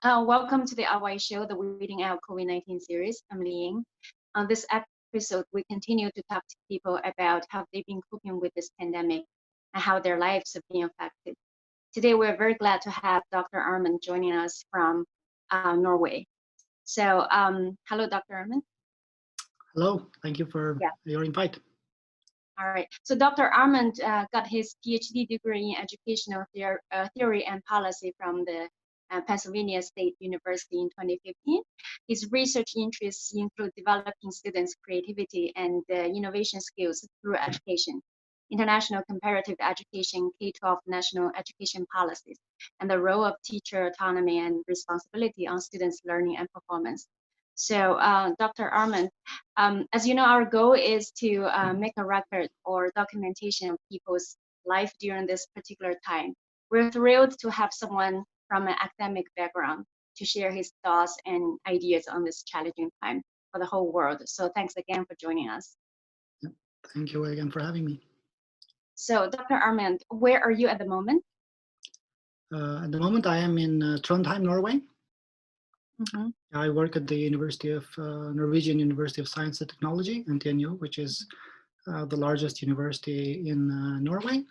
Welcome to the Hawaii Show, the Weeding Out COVID-19 series. I'm Li. On this episode, we continue to talk to people about how they've been coping with this pandemic and how their lives have been affected. Today, we're very glad to have Dr. Armend joining us from Norway. So, hello, Dr. Armend. Hello, thank you for Yeah. your invite. All right. So Dr. Armend got his PhD degree in educational theory and policy from the Pennsylvania State University in 2015. His research interests include developing students' creativity and innovation skills through education, international comparative education, K-12 national education policies, and the role of teacher autonomy and responsibility on students' learning and performance. So Dr. Armend, as you know, our goal is to make a record or documentation of people's life during this particular time. We're thrilled to have someone from an academic background to share his thoughts and ideas on this challenging time for the whole world. So thanks again for joining us. Thank you again for having me. So Dr. Armend, where are you at the moment? At the moment, I am in Trondheim, Norway. Mm-hmm. I work at the University of Norwegian University of Science and Technology, NTNU, which is the largest university in Norway,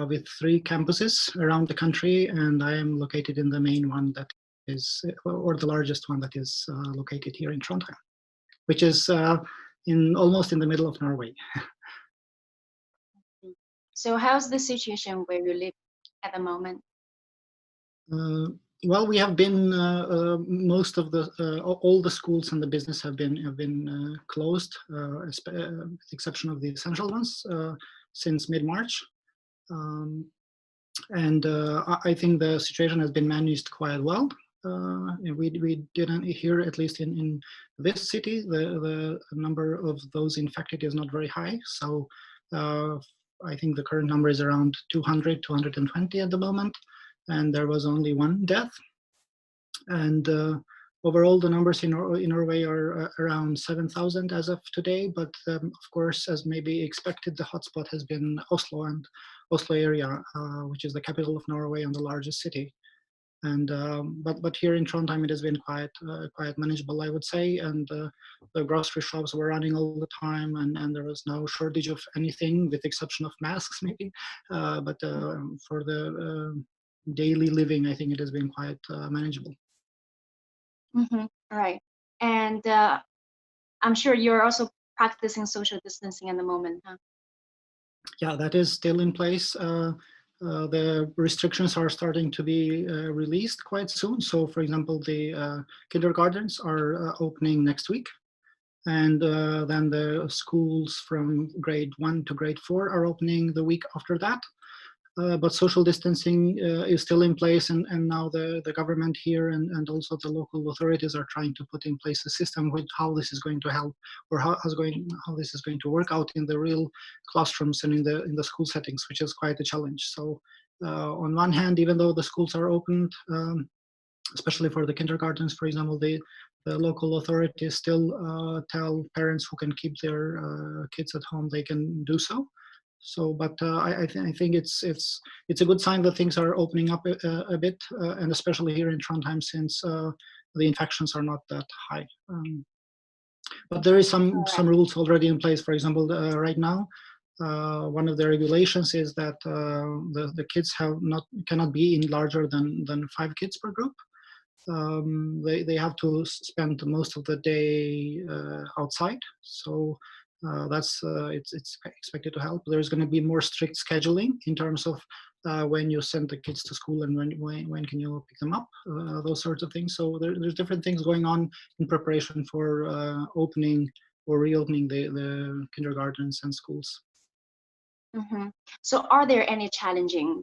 with 3 campuses around the country, and I am located in the main one that is, or the largest one that is located here in Trondheim, which is almost in the middle of Norway. So how's the situation where you live at the moment? Well, we have been most of the all the schools and the business have been closed, with the exception of the essential ones, since mid-March, and I think the situation has been managed quite well. We didn't hear, at least in this city, the number of those infected is not very high. So I think the current number is around 200, 220 at the moment. And there was only 1 death. And overall, the numbers in Norway are around 7,000 as of today. But of course, as maybe expected, the hotspot has been Oslo and Oslo area, which is the capital of Norway and the largest city. And but here in Trondheim, it has been quite manageable, I would say. And the grocery shops were running all the time, and there was no shortage of anything, with the exception of masks, maybe. But for the daily living, I think it has been quite manageable. Mm-hmm. All right. And I'm sure you're also practicing social distancing at the moment, huh? Yeah, that is still in place. The restrictions are starting to be released quite soon. So, for example, the kindergartens are opening next week. And then the schools from grade 1 to grade 4 are opening the week after that. But social distancing is still in place, and now the government here and also the local authorities are trying to put in place a system with how this is going to help, or how this is going to work out in the real classrooms and in the school settings, which is quite a challenge. So on one hand, even though the schools are opened, especially for the kindergartens, for example, the local authorities still tell parents who can keep their kids at home, they can do so. So, but I think it's a good sign that things are opening up a bit, and especially here in Trondheim, since the infections are not that high. But there is some rules already in place. For example, right now, one of the regulations is that the kids cannot be in larger than 5 kids per group. They have to spend most of the day outside. So it's expected to help. There's going to be more strict scheduling in terms of when you send the kids to school and when can you pick them up, those sorts of things. So there's different things going on in preparation for opening or reopening the kindergartens and schools. Mm-hmm. So are there any challenges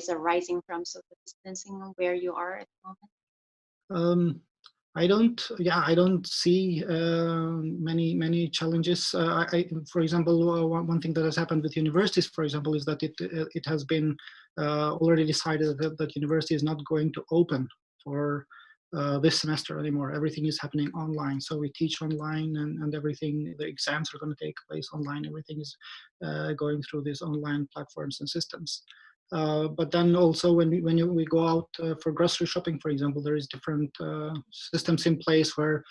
arising from social distancing where you are at the moment? I don't see many challenges. For example, one thing that has happened with universities, for example, is that it has been already decided that university is not going to open for this semester anymore. Everything is happening online, so we teach online, and everything. The exams are going to take place online. Everything is going through these online platforms and systems. But then also when we go out for grocery shopping, for example, there is different systems in place where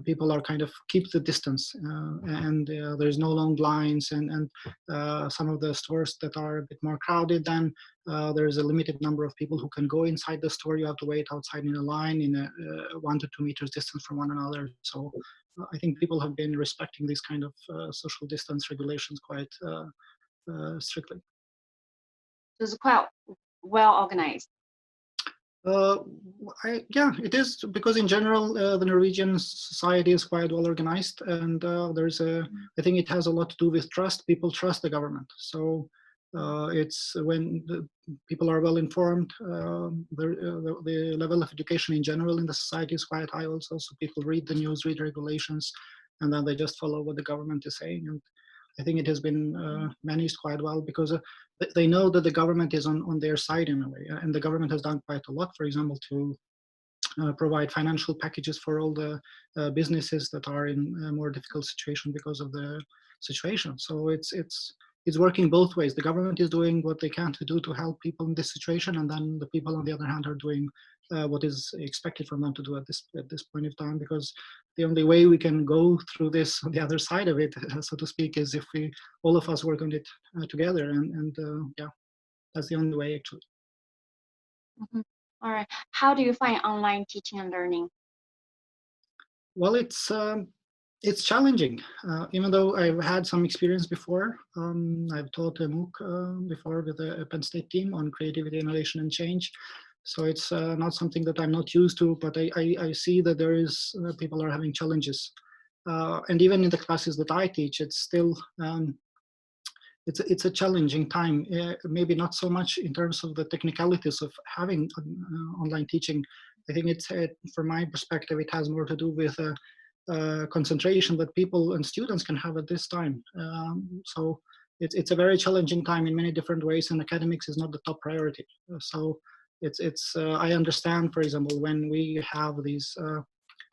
people are kind of keep the distance, and there's no long lines, and some of the stores that are a bit more crowded, then there's a limited number of people who can go inside the store. You have to wait outside in a line in a 1 to 2 meters distance from one another. So I think people have been respecting these kind of social distance regulations quite strictly. So it's quite well organized. Yeah, it is, because in general the Norwegian society is quite well organized, and I think it has a lot to do with trust. People trust the government, so it's when the people are well informed. The level of education in general in the society is quite high also. So people read the news, read regulations, and then they just follow what the government is saying. And I think it has been managed quite well, because they know that the government is on their side in a way, and the government has done quite a lot, for example, to provide financial packages for all the businesses that are in a more difficult situation because of the situation. So it's working both ways. The government is doing what they can to do to help people in this situation, and then the people on the other hand are doing what is expected from them to do at this point of time, because the only way we can go through this on the other side of it, so to speak, is if all of us work on it together, and yeah, that's the only way actually. Mm-hmm. All right. How do you find online teaching and learning? Well, it's challenging, even though I've had some experience before. I've taught a MOOC before with a Penn State team on creativity, innovation, and change. So it's not something that I'm not used to, but I see that there is people are having challenges, and even in the classes that I teach, it's still it's a challenging time. Maybe not so much in terms of the technicalities of having online teaching. I think it's from my perspective, it has more to do with concentration that people and students can have at this time. So it's a very challenging time in many different ways, and academics is not the top priority. So I understand, for example, when we have these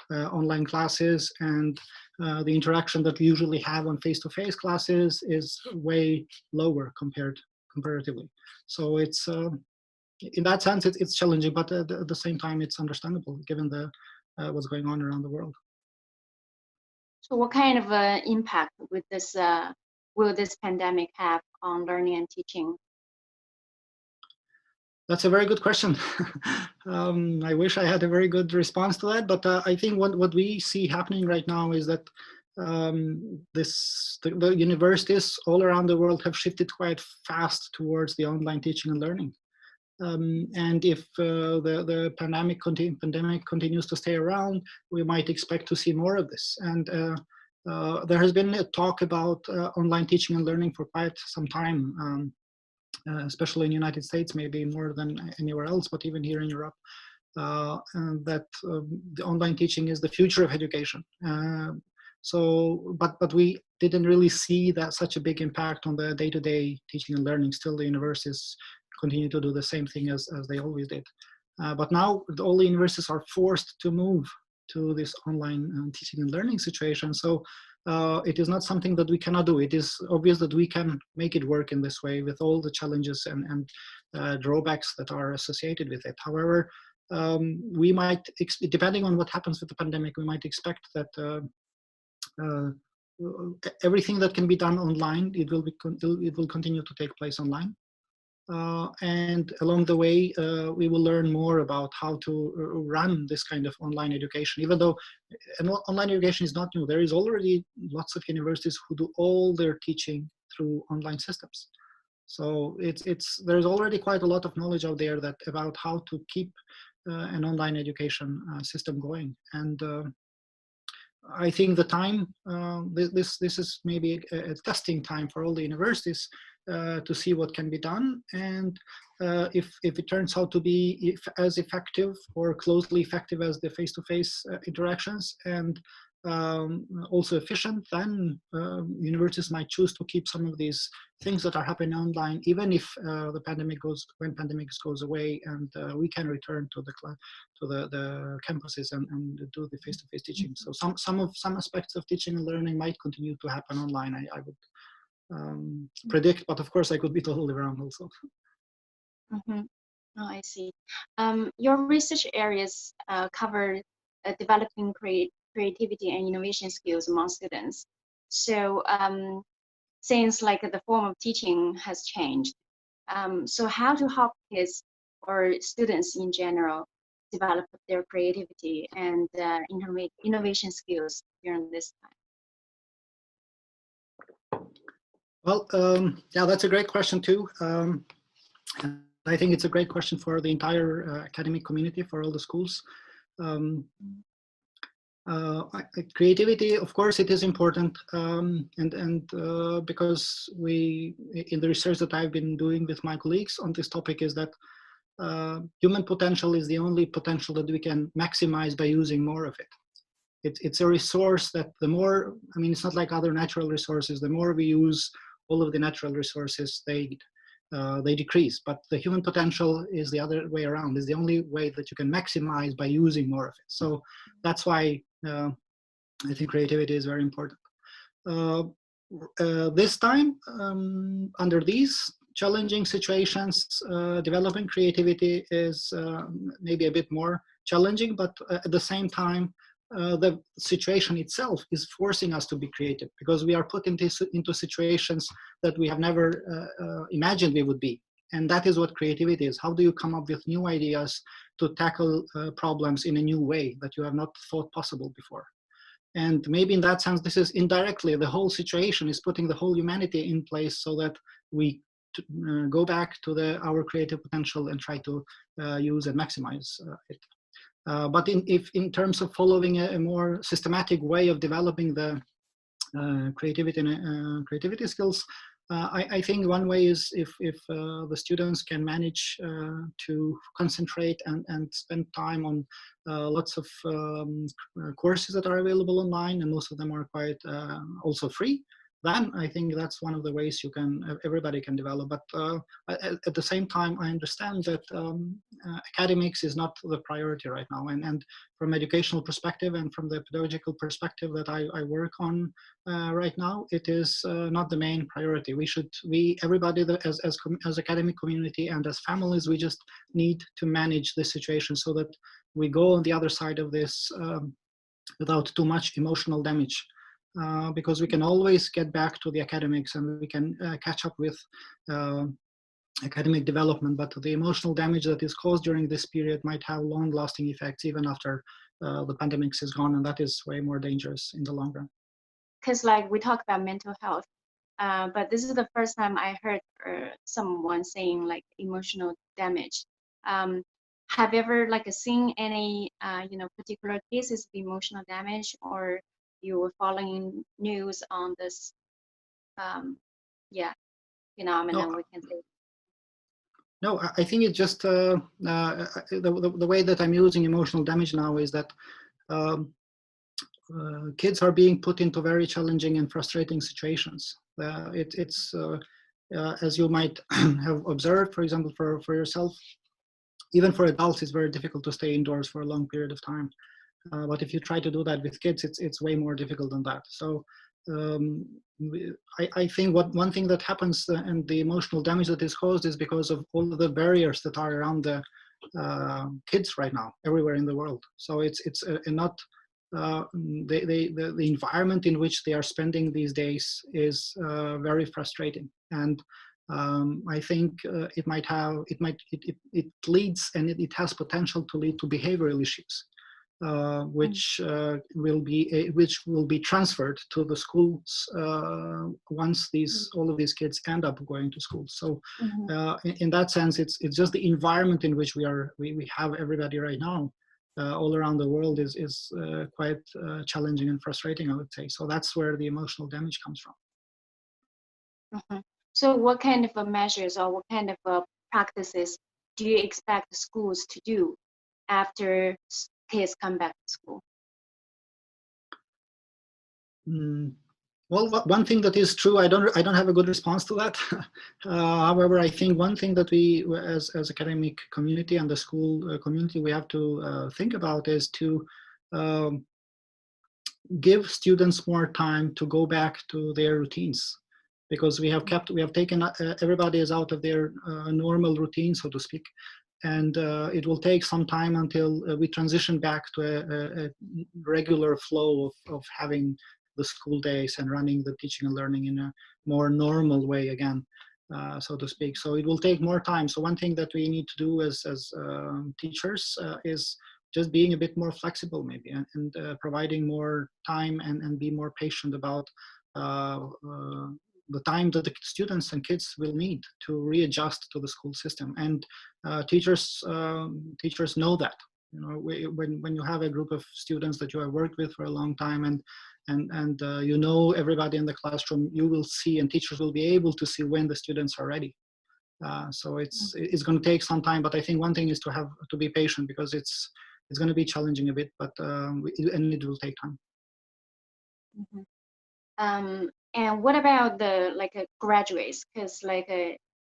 online classes, and the interaction that we usually have on face-to-face classes is way lower comparatively. So it's in that sense it's challenging, but at the same time it's understandable given the what's going on around the world. So what kind of impact will this pandemic have on learning and teaching? That's a very good question. I wish I had a very good response to that, but I think what we see happening right now is that the universities all around the world have shifted quite fast towards the online teaching and learning. And if the pandemic continues to stay around, we might expect to see more of this. And there has been a talk about online teaching and learning for quite some time. Especially in the United States, maybe more than anywhere else, but even here in Europe, and that the online teaching is the future of education. But we didn't really see that such a big impact on the day-to-day teaching and learning. Still, the universities continue to do the same thing as they always did. But now all the universities are forced to move to this online teaching and learning situation. So it is not something that we cannot do. It is obvious that we can make it work in this way with all the challenges and drawbacks that are associated with it. However, we might, depending on what happens with the pandemic, we might expect that everything that can be done online, it will continue to take place online. And along the way, we will learn more about how to run this kind of online education. Even though online education is not new, there is already lots of universities who do all their teaching through online systems. So there's already quite a lot of knowledge out there about how to keep an online education system going. And I think the time, this is maybe a testing time for all the universities to see what can be done, and if it turns out to be as effective or closely effective as the face-to-face interactions, and also efficient, then universities might choose to keep some of these things that are happening online, even if when pandemic goes away, and we can return to the campuses and do the face-to-face teaching. So some aspects of teaching and learning might continue to happen online. I would predict, but of course I could be totally wrong also. Mm-hmm. Oh, I see. Your research areas cover developing creativity and innovation skills among students. So since like the form of teaching has changed, so how to help kids or students in general develop their creativity and innovation skills during this time? Well, yeah, that's a great question too. And I think it's a great question for the entire academic community, for all the schools. Um, Creativity, of course, it is important, and because in the research that I've been doing with my colleagues on this topic, is that human potential is the only potential that we can maximize by using more of it. It's a resource that the more, I mean, it's not like other natural resources. The more we use all of the natural resources, they decrease. But the human potential is the other way around. Is the only way that you can maximize by using more of it. So that's why I think creativity is very important. This time, under these challenging situations, developing creativity is maybe a bit more challenging, but at the same time, the situation itself is forcing us to be creative, because we are put into situations that we have never imagined we would be. And that is what creativity is. How do you come up with new ideas to tackle problems in a new way that you have not thought possible before? And maybe in that sense, this is indirectly, the whole situation is putting the whole humanity in place so that we go back to our creative potential and try to use and maximize it. But in terms of following a more systematic way of developing the creativity skills, I think one way is if the students can manage to concentrate and spend time on lots of courses that are available online, and most of them are quite also free, then I think that's one of the ways everybody can develop. But at the same time, I understand that academics is not the priority right now. And from educational perspective and from the pedagogical perspective that I work on right now, it is not the main priority. Everybody as academic community and as families, we just need to manage this situation so that we go on the other side of this without too much emotional damage. Because we can always get back to the academics and we can catch up with academic development, but the emotional damage that is caused during this period might have long-lasting effects even after the pandemic is gone, and that is way more dangerous in the long run. Because like we talk about mental health, but this is the first time I heard someone saying like emotional damage. Have you ever like seen any particular cases of emotional damage, or you were following news on this phenomenon, No, we can say? no, I think it's just the way that I'm using emotional damage now is that kids are being put into very challenging and frustrating situations. It's as you might have observed, for example, for yourself, even for adults, it's very difficult to stay indoors for a long period of time. But if you try to do that with kids, it's way more difficult than that. So I think one thing that happens and the emotional damage that is caused is because of all of the barriers that are around the kids right now, everywhere in the world. So it's not the environment in which they are spending these days is very frustrating. And I think it leads, and it has potential to lead to behavioral issues. Which will be transferred to the schools once all of these kids end up going to school. So in that sense, it's just the environment in which we have everybody right now all around the world is quite challenging and frustrating, I would say. So that's where the emotional damage comes from. So what kind of measures or what kind of practices do you expect schools to do after kids come back to school? Well, one thing that is true, I don't have a good response to that. However, I think one thing that we, as academic community and the school community, we have to think about is to give students more time to go back to their routines. because we have taken everybody is out of their normal routine, so to speak. And it will take some time until we transition back to a regular flow of having the school days and running the teaching and learning in a more normal way again, so to speak. So it will take more time. So one thing that we need to do as teachers is just being a bit more flexible maybe, and providing more time and be more patient about the time that the students and kids will need to readjust to the school system. And teachers know that. You know, when you have a group of students that you have worked with for a long time, and you know everybody in the classroom, you will see, and teachers will be able to see when the students are ready. So it's going to take some time, but I think one thing is to be patient, because it's going to be challenging a bit, but and it will take time. Mm-hmm. And what about the graduates? Because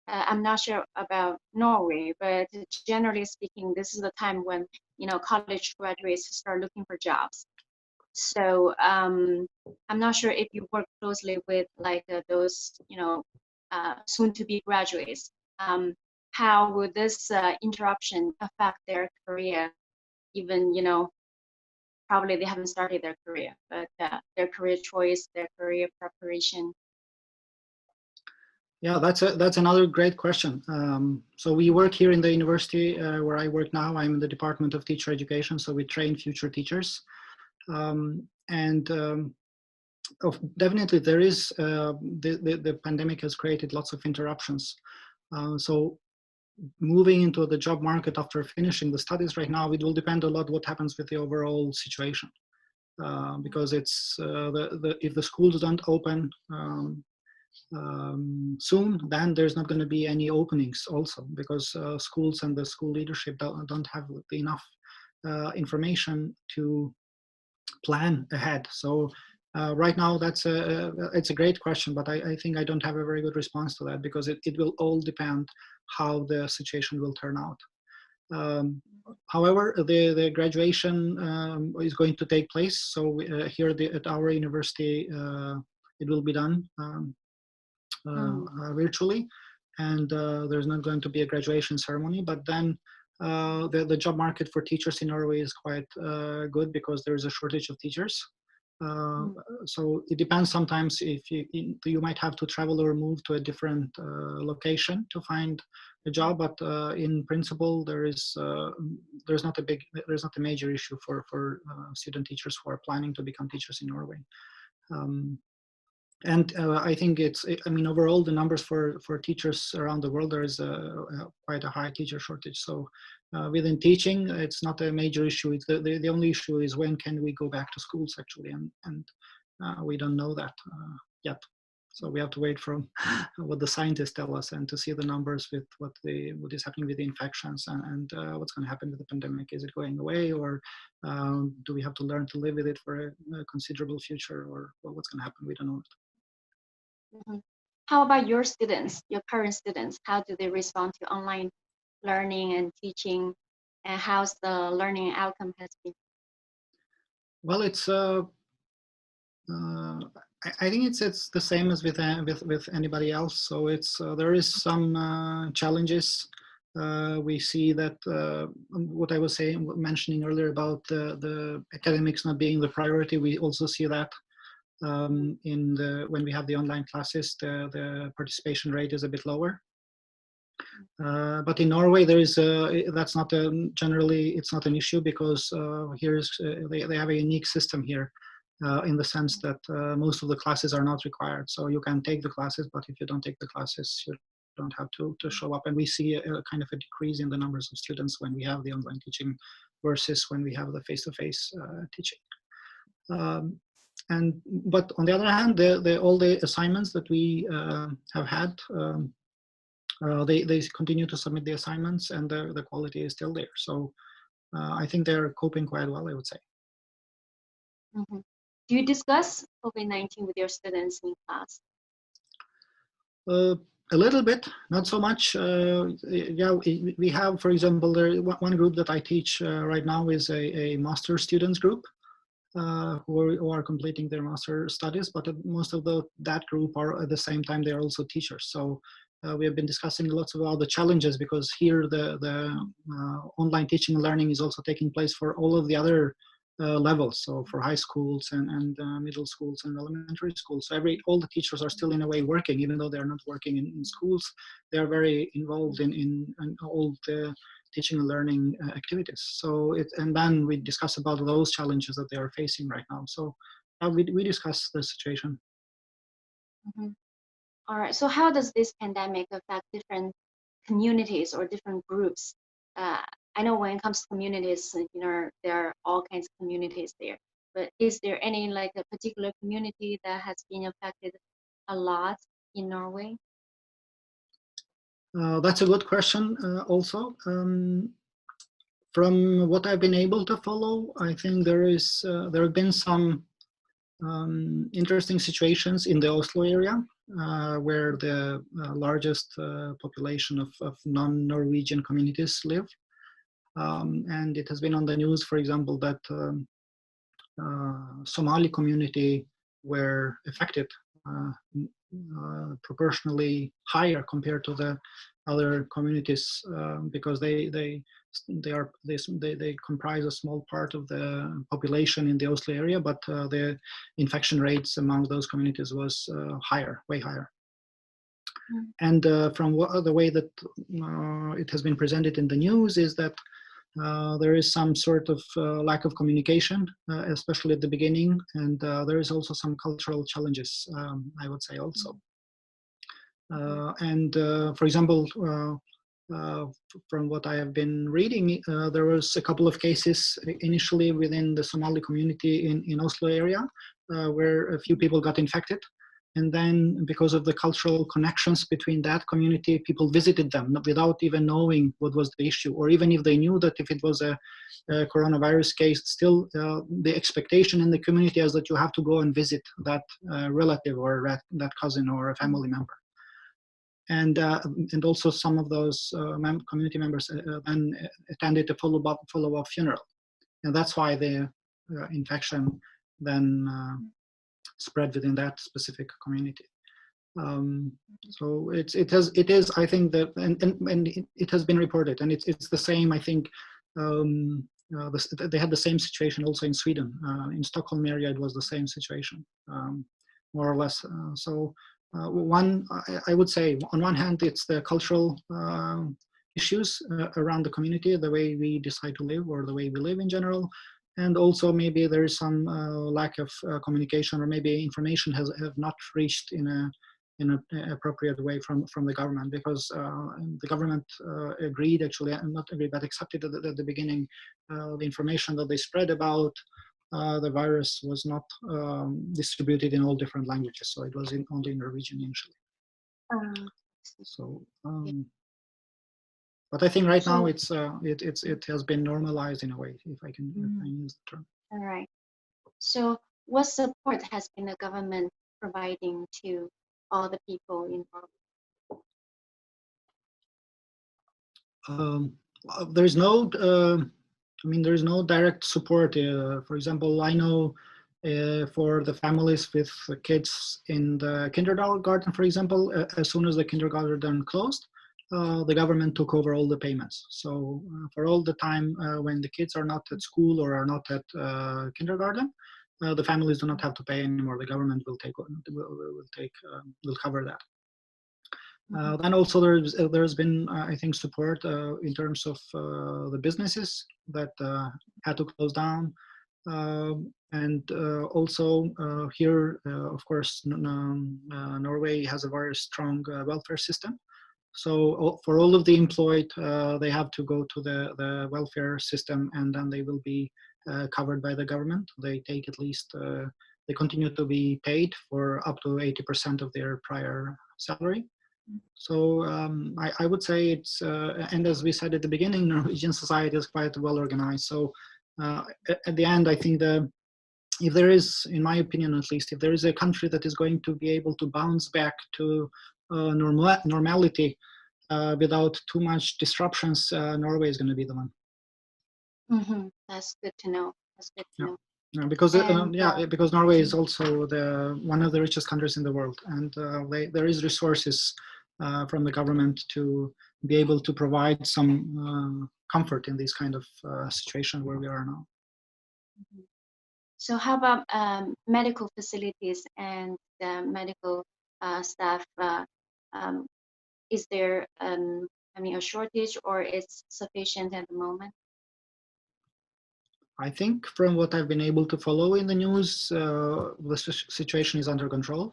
I'm not sure about Norway, but generally speaking, this is the time when college graduates start looking for jobs. So I'm not sure if you work closely with those soon-to-be graduates. How will this interruption affect their career? Even probably they haven't started their career, but their career choice, their career preparation. Yeah, that's another great question. So we work here in the university where I work now. I'm in the Department of Teacher Education, so we train future teachers. Definitely there is, the pandemic has created lots of interruptions. So moving into the job market after finishing the studies right now, it will depend a lot what happens with the overall situation. Because it's if the schools don't open soon, then there's not going to be any openings also, because schools and the school leadership don't have enough information to plan ahead. So right now it's a great question, but I think I don't have a very good response to that, because it will all depend how the situation will turn out. However, the graduation is going to take place. So here at our university, it will be done virtually, and there's not going to be a graduation ceremony. But then the job market for teachers in Norway is quite good, because there is a shortage of teachers. So it depends. Sometimes if you might have to travel or move to a different location to find a job, but in principle there's not a major issue for student teachers who are planning to become teachers in Norway. And I think overall the numbers for teachers around the world, there is quite a high teacher shortage. So within teaching, it's not a major issue. It's the only issue is when can we go back to schools actually, and we don't know that yet. So we have to wait for what the scientists tell us, and to see the numbers with what is happening with the infections, and what's going to happen with the pandemic. Is it going away, or do we have to learn to live with it for a considerable future, or what's going to happen? We don't know. How about your students, your current students? How do they respond to online learning and teaching, and how's the learning outcome has been? Well, it's I think it's the same as with anybody else. So it's there is some challenges. We see that what I was mentioning earlier about the academics not being the priority. We also see that when we have the online classes, the participation rate is a bit lower. But in Norway, there is that's not generally it's not an issue, because they have a unique system here, in the sense that most of the classes are not required. So you can take the classes, but if you don't take the classes, you don't have to show up. And we see a kind of a decrease in the numbers of students when we have the online teaching versus when we have the face-to-face teaching. But on the other hand, all the assignments that we have had, they continue to submit the assignments, and the quality is still there. So I think they're coping quite well, I would say. Do you discuss COVID-19 with your students in class? A little bit, not so much. Yeah, we have, for example, one group that I teach right now is a master students group. who are completing their master studies, but most of that group are at the same time they are also teachers. So we have been discussing lots about the challenges, because here the online teaching and learning is also taking place for all of the other levels. So for high schools and middle schools and elementary schools. So all the teachers are still in a way working, even though they're not working in schools. They are very involved in all the teaching and learning activities. So and then we discuss about those challenges that they are facing right now. So we discuss the situation. Mm-hmm. All right. So how does this pandemic affect different communities or different groups? I know when it comes to communities, there are all kinds of communities there. But is there any like a particular community that has been affected a lot in Norway? That's a good question. Also, from what I've been able to follow, I think there have been some interesting situations in the Oslo area, where the largest population of non-Norwegian communities live. And it has been on the news, for example, that Somali community were affected proportionally higher compared to the other communities, because they comprise a small part of the population in the Oslo area, but the infection rates among those communities was higher, way higher. Mm. And from the way that it has been presented in the news is that there is some sort of lack of communication, especially at the beginning, and there is also some cultural challenges, I would say also. And for example, from what I have been reading, there was a couple of cases initially within the Somali community in Oslo area, where a few people got infected. And then because of the cultural connections between that community, people visited them without even knowing what was the issue. Or even if they knew that if it was a coronavirus case, still the expectation in the community is that you have to go and visit that relative or that cousin or a family member. And also some of those community members then attended a follow-up funeral. And that's why the infection then spread within that specific community. So it is I think that and it has been reported, and it's the same. I think they had the same situation also in Sweden. In Stockholm area, it was the same situation, more or less. So I would say on one hand, it's the cultural issues around the community, the way we decide to live or the way we live in general. And also maybe there is some lack of communication, or maybe information have not reached in an appropriate way from the government, because the government agreed, actually, not agreed, but accepted at the beginning the information that they spread about the virus was not distributed in all different languages. So it was only in Norwegian initially. So. But I think right now it has been normalized in a way, if I can use the term. All right. So what support has been the government providing to all the people involved? There's no, there's no direct support. For example, I know for the families with kids in the kindergarten, for example, as soon as the kindergarten closed, the government took over all the payments. So for all the time when the kids are not at school or are not at kindergarten, the families do not have to pay anymore. The government will cover that. Then also there's been I think support in terms of the businesses that had to close down, and also here of course Norway has a very strong welfare system. So for all of the employed, they have to go to the welfare system, and then they will be covered by the government. They take at least, they continue to be paid for up to 80% of their prior salary. So I would say it's, and as we said at the beginning, Norwegian society is quite well organized. So at the end, I think if there is, in my opinion at least, if there is a country that is going to be able to bounce back to normality without too much disruptions, Norway is going to be the one. That's good to know. That's good to know. Because And because Norway is also one of the richest countries in the world, and there is resources from the government to be able to provide some comfort in this kind of situation where we are now. so how about medical facilities and medical staff? Um, is there a shortage, or it's sufficient at the moment? I think from what I've been able to follow in the news, the situation is under control.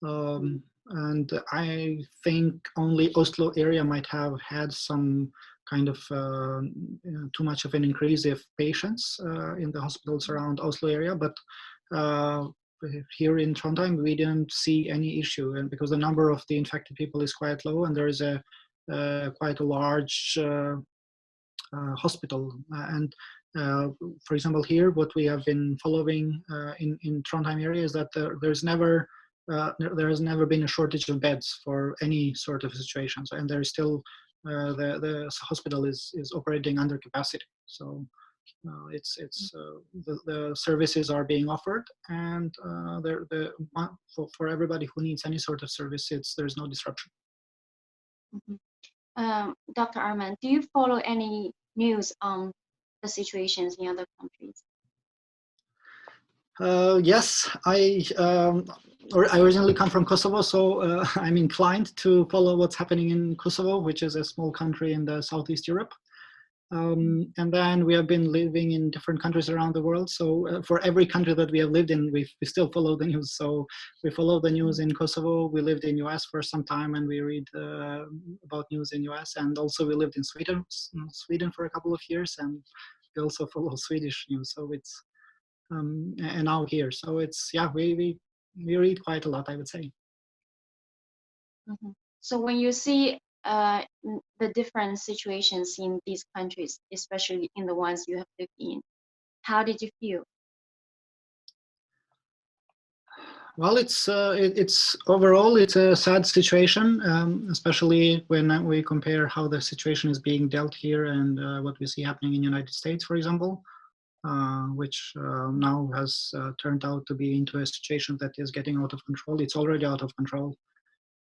And I think only Oslo area might have had some kind of too much of an increase of patients in the hospitals around Oslo area, but here in Trondheim we didn't see any issue, and because the number of the infected people is quite low, and there is a quite a large hospital. And for example, here, what we have been following in Trondheim area is that there has never been a shortage of beds for any sort of situations, and there is still the hospital is operating under capacity. So the services are being offered, and for everybody who needs any sort of service, there's no disruption. Dr. Armend, do you follow any news on the situations in other countries? Yes, I originally come from Kosovo, so I'm inclined to follow what's happening in Kosovo, which is a small country in the Southeast Europe. And then we have been living in different countries around the world. So for every country that we have lived in, we still follow the news. So we follow the news in Kosovo. We lived in US for some time, and we read about news in US. And also we lived in Sweden for a couple of years, and we also follow Swedish news. So it's and now here. So it's, yeah, we read quite a lot, I would say. So when you see the different situations in these countries, especially in the ones you have lived in, how did you feel? Well, it's overall it's a sad situation, especially when we compare how the situation is being dealt here and what we see happening in the United States, for example, which now has turned out to be into a situation that is getting out of control. It's already out of control,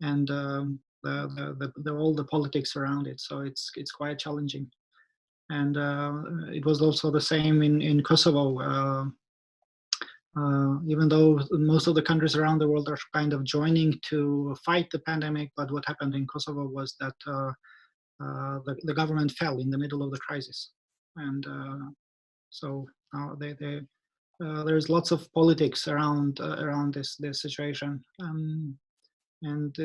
and all the politics around it. So it's quite challenging. And it was also the same in Kosovo. Even though most of the countries around the world are kind of joining to fight the pandemic, but what happened in Kosovo was that the government fell in the middle of the crisis, and so there's lots of politics around this situation, and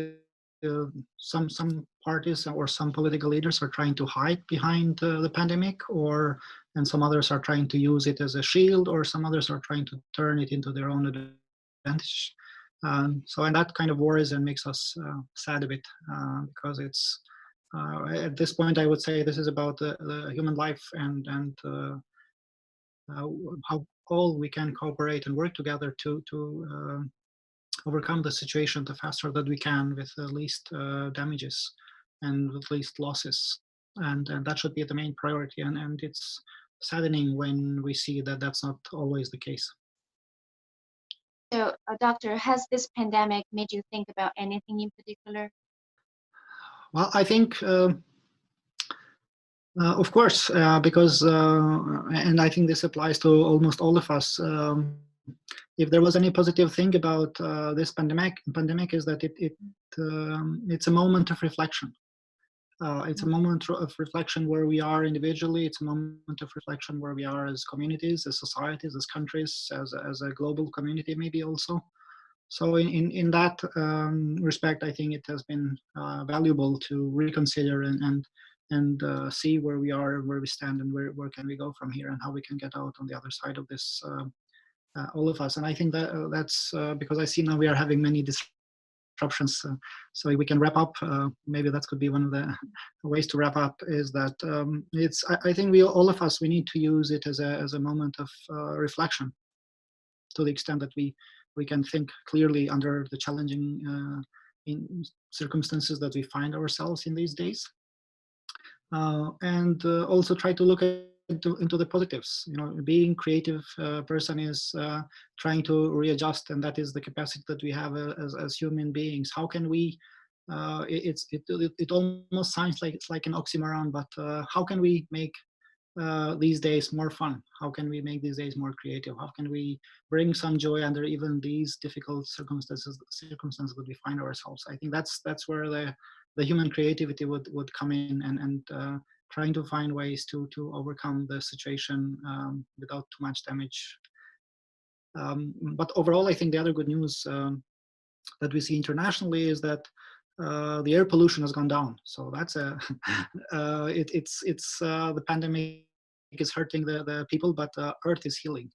some parties or some political leaders are trying to hide behind the pandemic, and some others are trying to use it as a shield, or some others are trying to turn it into their own advantage. So, and that kind of worries and makes us sad a bit, because it's at this point, I would say this is about the human life and how all we can cooperate and work together to overcome the situation the faster that we can, with the least damages and with least losses, and that should be the main priority. And it's saddening when we see that that's not always the case. So, doctor, has this pandemic made you think about anything in particular? Well, I think, of course, because, and I think this applies to almost all of us. If there was any positive thing about this pandemic is that it's a moment of reflection. It's a moment of reflection where we are individually. It's a moment of reflection where we are as communities, as societies, as countries, as a global community, maybe also. So in that respect, I think it has been valuable to reconsider and see where we are, where we stand, and where can we go from here, and how we can get out on the other side of this, all of us. And I think that that's because I see now we are having many disruptions. So we can wrap up. Maybe that could be one of the ways to wrap up, is that I think all of us, we need to use it as a moment of reflection, to the extent that we can think clearly under the challenging in circumstances that we find ourselves in these days, and also try to look at into the positives. Being creative person is trying to readjust, and that is the capacity that we have as human beings. How can we? It almost sounds like it's like an oxymoron, but how can we make these days more fun? How can we make these days more creative? How can we bring some joy under even these difficult circumstances that we find ourselves? I think that's where the human creativity would come in, and trying to find ways to overcome the situation without too much damage. But overall, I think the other good news that we see internationally is that the air pollution has gone down. So that's the pandemic is hurting the people, but Earth is healing,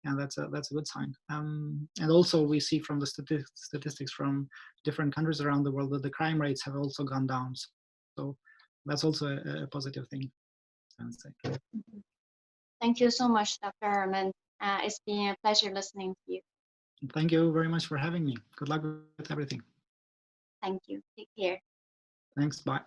and that's a good sign. And also we see from the statistics from different countries around the world that the crime rates have also gone down. So that's also a positive thing, I would say. Thank you so much, Dr. Armend. It's been a pleasure listening to you. Thank you very much for having me. Good luck with everything. Thank you. Take care. Thanks. Bye.